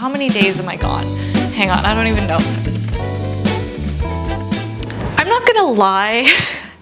How many days am I gone? Hang on, I don't even know. I'm not gonna lie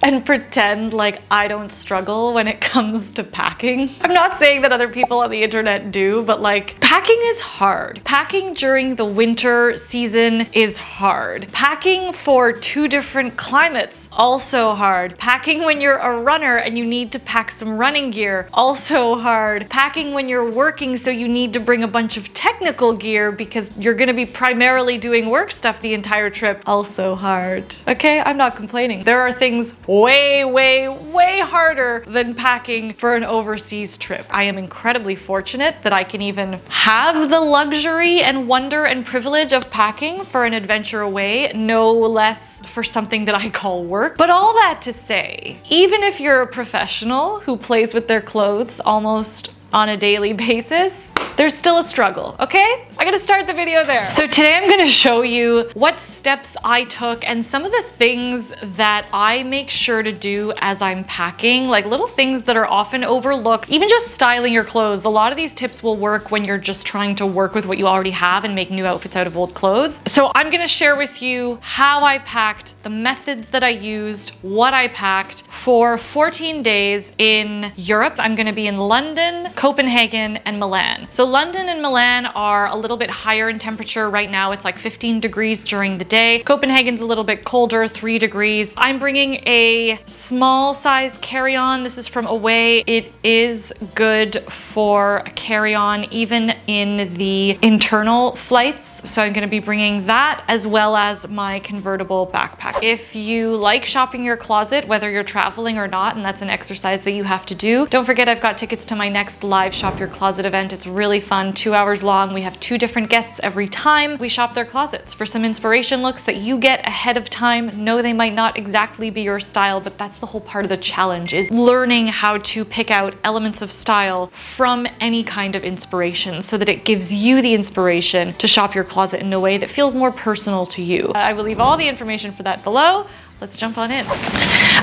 and pretend like I don't struggle when it comes to packing. I'm not saying that other people on the internet do, but like, packing is hard. Packing during the winter season is hard. Packing for 2 different climates, also hard. Packing when you're a runner and you need to pack some running gear, also hard. Packing when you're working so you need to bring a bunch of technical gear because you're gonna be primarily doing work stuff the entire trip, also hard. Okay, I'm not complaining. There are things way, way, way harder than packing for an overseas trip. I am incredibly fortunate that I can even have the luxury and wonder and privilege of packing for an adventure away, no less for something that I call work. But all that to say, even if you're a professional who plays with their clothes almost on a daily basis, there's still a struggle, okay? I gotta start the video there. So today I'm gonna show you what steps I took and some of the things that I make sure to do as I'm packing, like little things that are often overlooked. Even just styling your clothes, a lot of these tips will work when you're just trying to work with what you already have and make new outfits out of old clothes. So I'm gonna share with you how I packed, the methods that I used, what I packed for 14 days in Europe. I'm gonna be in London, Copenhagen, and Milan. So London and Milan are a little bit higher in temperature right now. It's like 15 degrees during the day. Copenhagen's a little bit colder, 3 degrees. I'm bringing a small size carry-on. This is from Away. It is good for a carry-on even in the internal flights. So I'm gonna be bringing that as well as my convertible backpack. If you like shopping your closet, whether you're traveling or not, and that's an exercise that you have to do, don't forget I've got tickets to my next live Shop Your Closet event. It's really fun, 2 hours long. We have 2 different guests every time we shop their closets for some inspiration looks that you get ahead of time. No, they might not exactly be your style, but that's the whole part of the challenge, is learning how to pick out elements of style from any kind of inspiration so that it gives you the inspiration to shop your closet in a way that feels more personal to you. I will leave all the information for that below. Let's jump on in.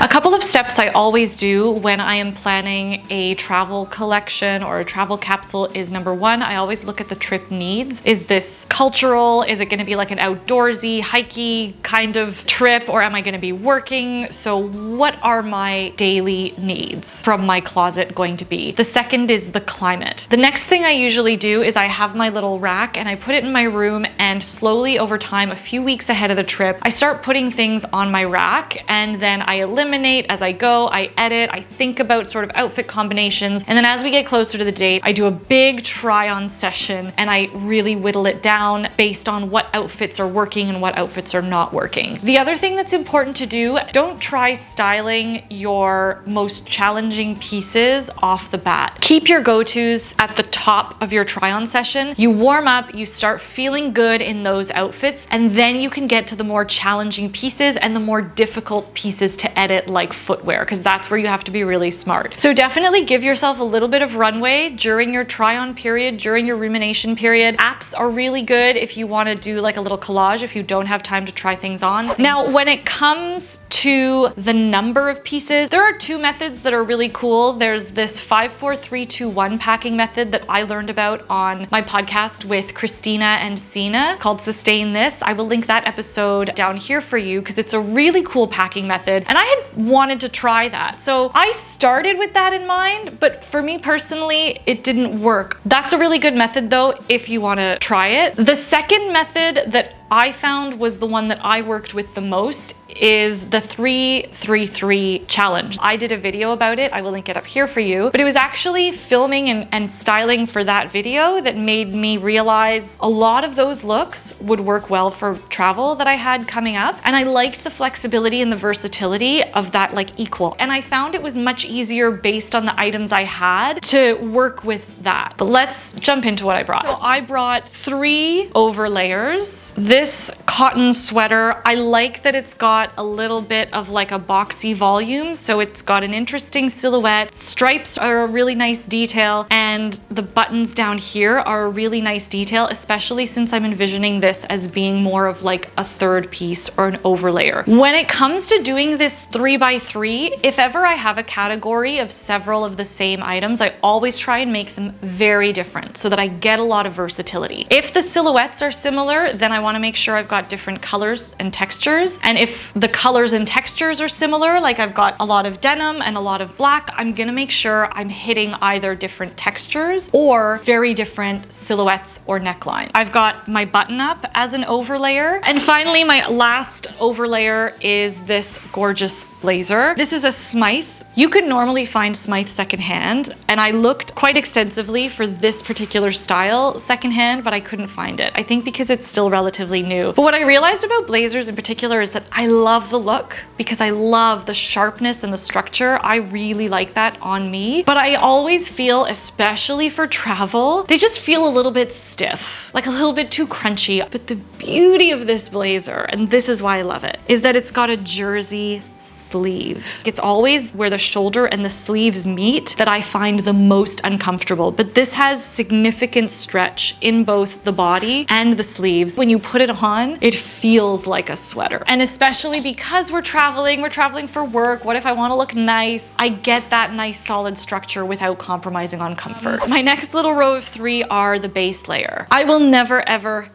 A couple of steps I always do when I am planning a travel collection or a travel capsule is, number 1, I always look at the trip needs. Is this cultural? Is it gonna be like an outdoorsy, hikey kind of trip, or am I gonna be working? So what are my daily needs from my closet going to be? The second is the climate. The next thing I usually do is I have my little rack and I put it in my room, and slowly over time, a few weeks ahead of the trip, I start putting things on my rack, and then I eliminate as I go, I edit, I think about sort of outfit combinations, and then as we get closer to the date, I do a big try-on session and I really whittle it down based on what outfits are working and what outfits are not working. The other thing that's important to do, don't try styling your most challenging pieces off the bat. Keep your go-tos at the top of your try-on session. You warm up, you start feeling good in those outfits, and then you can get to the more challenging pieces and the more difficult pieces to edit, like footwear, because that's where you have to be really smart. So definitely give yourself a little bit of runway during your try-on period, during your rumination period. Apps are really good if you want to do like a little collage if you don't have time to try things on. Now, when it comes to the number of pieces, there are 2 methods that are really cool. There's this 5-4-3-2-1 packing method that I learned about on my podcast with Christina and Sina called Sustain This. I will link that episode down here for you because it's a really cool packing method, and I had wanted to try that. So I started with that in mind, but for me personally, it didn't work. That's a really good method though, if you want to try it. The second method that I found was the one that I worked with the most is the 3-3-3 challenge. I did a video about it. I will link it up here for you, but it was actually filming and styling for that video that made me realize a lot of those looks would work well for travel that I had coming up. And I liked the flexibility and the versatility of that like equal. And I found it was much easier based on the items I had to work with that. But let's jump into what I brought. So I brought 3 overlayers. This This cotton sweater, I like that it's got a little bit of like a boxy volume, so it's got an interesting silhouette. Stripes are a really nice detail, and the buttons down here are a really nice detail, especially since I'm envisioning this as being more of like a third piece or an overlayer. When it comes to doing this 3x3, if ever I have a category of several of the same items, I always try and make them very different so that I get a lot of versatility. If the silhouettes are similar, then I want to make sure I've got different colors and textures. And if the colors and textures are similar, like I've got a lot of denim and a lot of black, I'm gonna make sure I'm hitting either different textures or very different silhouettes or neckline. I've got my button up as an overlayer. And finally, my last overlayer is this gorgeous blazer. This is a Smythe. You could normally find Smythe secondhand, and I looked quite extensively for this particular style secondhand, but I couldn't find it. I think because it's still relatively new. But what I realized about blazers in particular is that I love the look because I love the sharpness and the structure. I really like that on me. But I always feel, especially for travel, they just feel a little bit stiff, like a little bit too crunchy. But the beauty of this blazer, and this is why I love it, is that it's got a jersey sleeve. It's always where the shoulder and the sleeves meet that I find the most uncomfortable, but this has significant stretch in both the body and the sleeves. When you put it on, it feels like a sweater. And especially because we're traveling for work, what if I want to look nice? I get that nice solid structure without compromising on comfort. My next little row of 3 are the base layer. I will never, ever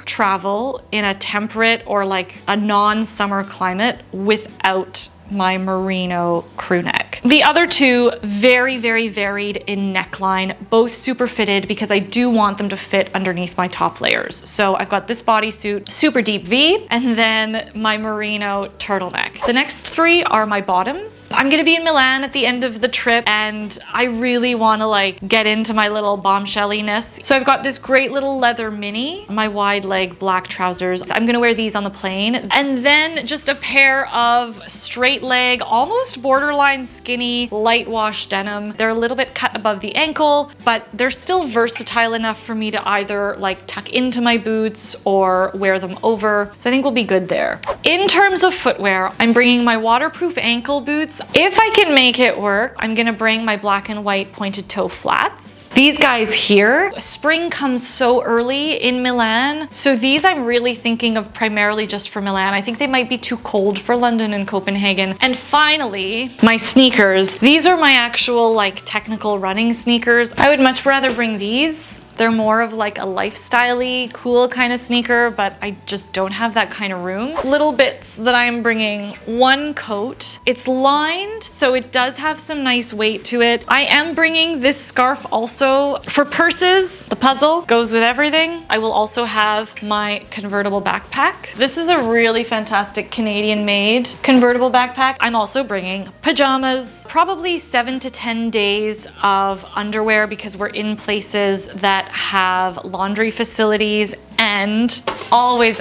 travel in a temperate or like a non-summer climate without my merino crew neck. The other 2, very, very varied in neckline, both super fitted because I do want them to fit underneath my top layers. So I've got this bodysuit, super deep V, and then my merino turtleneck. The next 3 are my bottoms. I'm gonna be in Milan at the end of the trip, and I really wanna like get into my little bombshelliness. So I've got this great little leather mini, my wide leg black trousers. I'm gonna wear these on the plane, and then just a pair of straight leg, almost borderline skinny, light wash denim. They're a little bit cut above the ankle, but they're still versatile enough for me to either like tuck into my boots or wear them over. So I think we'll be good there. In terms of footwear, I'm bringing my waterproof ankle boots. If I can make it work, I'm gonna bring my black and white pointed toe flats. These guys here, spring comes so early in Milan. So these I'm really thinking of primarily just for Milan. I think they might be too cold for London and Copenhagen. And finally, my sneakers. These are my actual like technical running sneakers. I would much rather bring these. They're more of like a lifestyle-y, cool kind of sneaker, but I just don't have that kind of room. Little bits that I'm bringing. One coat. It's lined, so it does have some nice weight to it. I am bringing this scarf also. For purses, the puzzle goes with everything. I will also have my convertible backpack. This is a really fantastic Canadian-made convertible backpack. I'm also bringing pajamas. Probably 7 to 10 days of underwear because we're in places that have laundry facilities, and always,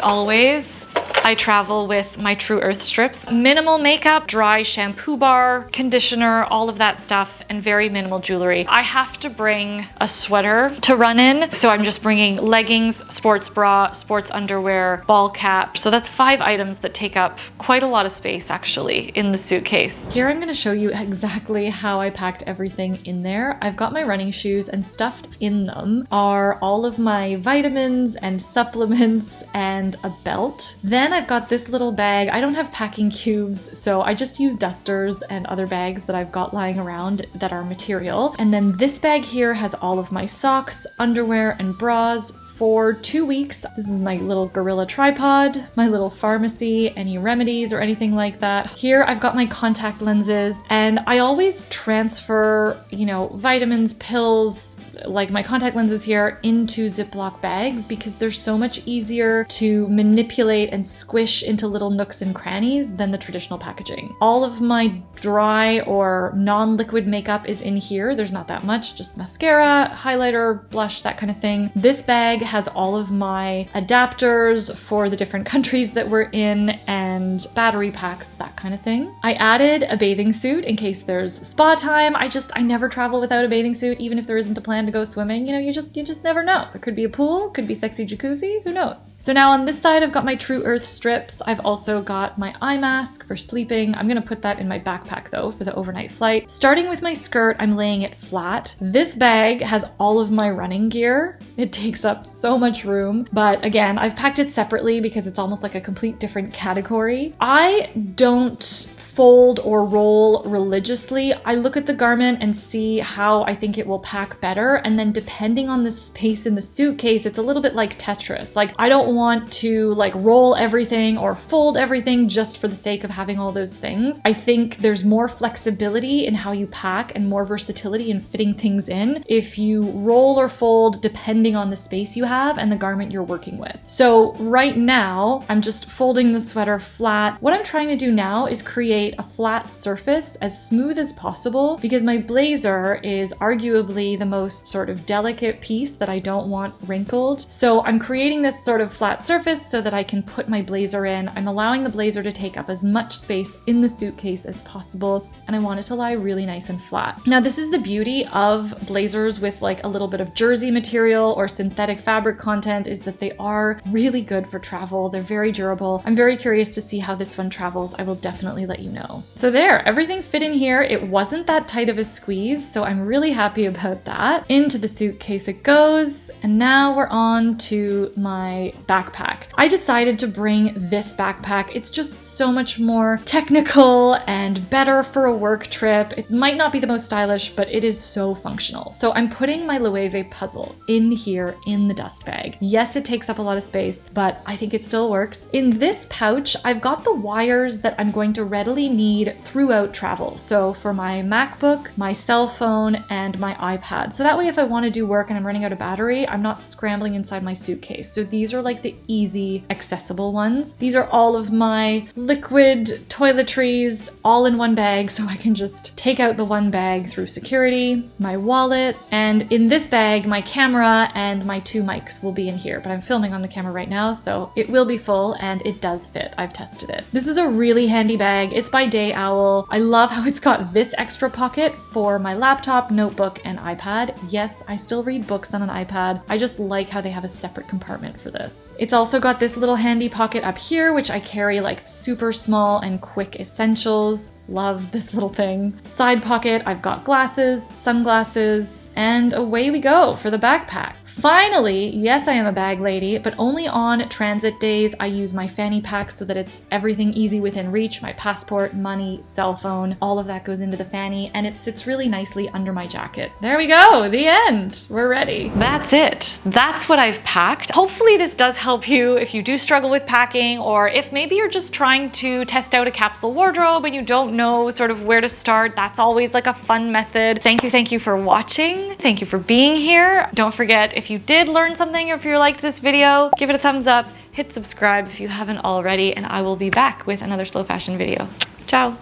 I travel with my True Earth strips. Minimal makeup, dry shampoo bar, conditioner, all of that stuff, and very minimal jewelry. I have to bring a sweater to run in, so I'm just bringing leggings, sports bra, sports underwear, ball cap. So that's 5 items that take up quite a lot of space actually in the suitcase. Here I'm gonna show you exactly how I packed everything in there. I've got my running shoes, and stuffed in them are all of my vitamins and supplements and a belt. Then I've got this little bag. I don't have packing cubes, so I just use dusters and other bags that I've got lying around that are material. And then this bag here has all of my socks, underwear, and bras for 2 weeks. This is my little gorilla tripod, my little pharmacy, any remedies or anything like that. Here I've got my contact lenses, and I always transfer, you know, vitamins, pills, like my contact lenses here, into Ziploc bags because they're so much easier to manipulate and squish into little nooks and crannies than the traditional packaging. All of my dry or non-liquid makeup is in here. There's not that much, just mascara, highlighter, blush, that kind of thing. This bag has all of my adapters for the different countries that we're in and battery packs, that kind of thing. I added a bathing suit in case there's spa time. I never travel without a bathing suit, even if there isn't a plan to go swimming. You know, you just never know. There could be a pool, could be sexy jacuzzi, who knows? So now on this side, I've got my True Earth strips. I've also got my eye mask for sleeping. I'm gonna put that in my backpack though for the overnight flight. Starting with my skirt, I'm laying it flat. This bag has all of my running gear. It takes up so much room, but again, I've packed it separately because it's almost like a complete different category. I don't fold or roll religiously. I look at the garment and see how I think it will pack better, and then depending on the space in the suitcase, it's a little bit like Tetris. Like, I don't want to like roll everything or fold everything just for the sake of having all those things. I think there's more flexibility in how you pack and more versatility in fitting things in if you roll or fold depending on the space you have and the garment you're working with. So right now, I'm just folding the sweater flat. What I'm trying to do now is create a flat surface as smooth as possible because my blazer is arguably the most sort of delicate piece that I don't want wrinkled. So I'm creating this sort of flat surface so that I can put my blazer in. I'm allowing the blazer to take up as much space in the suitcase as possible, and I want it to lie really nice and flat. Now, this is the beauty of blazers with like a little bit of jersey material or synthetic fabric content, is that they are really good for travel. They're very durable. I'm very curious to see how this one travels. I will definitely let you know. So there, everything fit in here. It wasn't that tight of a squeeze, so I'm really happy about that. Into the suitcase it goes, and now we're on to my backpack. I decided to bring this backpack. It's just so much more technical and better for a work trip. It might not be the most stylish, but it is so functional. So I'm putting my Loewe puzzle in here in the dust bag. Yes, it takes up a lot of space, but I think it still works. In this pouch, I've got the wires that I'm going to readily need throughout travel. So for my MacBook, my cell phone, and my iPad. So that way if I want to do work and I'm running out of battery, I'm not scrambling inside my suitcase. So these are like the easy, accessible ones. These are all of my liquid toiletries all in one bag, so I can just take out the one bag through security, my wallet, and in this bag, my camera and my 2 mics will be in here, but I'm filming on the camera right now, so it will be full and it does fit. I've tested it. This is a really handy bag. It's by Day Owl. I love how it's got this extra pocket for my laptop, notebook, and iPad. Yes, I still read books on an iPad. I just like how they have a separate compartment for this. It's also got this little handy pocket up here, which I carry like super small and quick essentials. Love this little thing. Side pocket, I've got glasses, sunglasses, and away we go for the backpack. Finally, yes, I am a bag lady, but only on transit days. I use my fanny pack so that it's everything easy within reach. My passport, money, cell phone, all of that goes into the fanny, and it sits really nicely under my jacket. There we go, the end. We're ready. That's it. That's what I've packed. Hopefully this does help you if you do struggle with packing, or if maybe you're just trying to test out a capsule wardrobe and you don't know sort of where to start. That's always like a fun method. Thank you for watching. Thank you for being here. Don't forget, if you did learn something or if you liked this video, give it a thumbs up, hit subscribe if you haven't already, and I will be back with another slow fashion video. Ciao.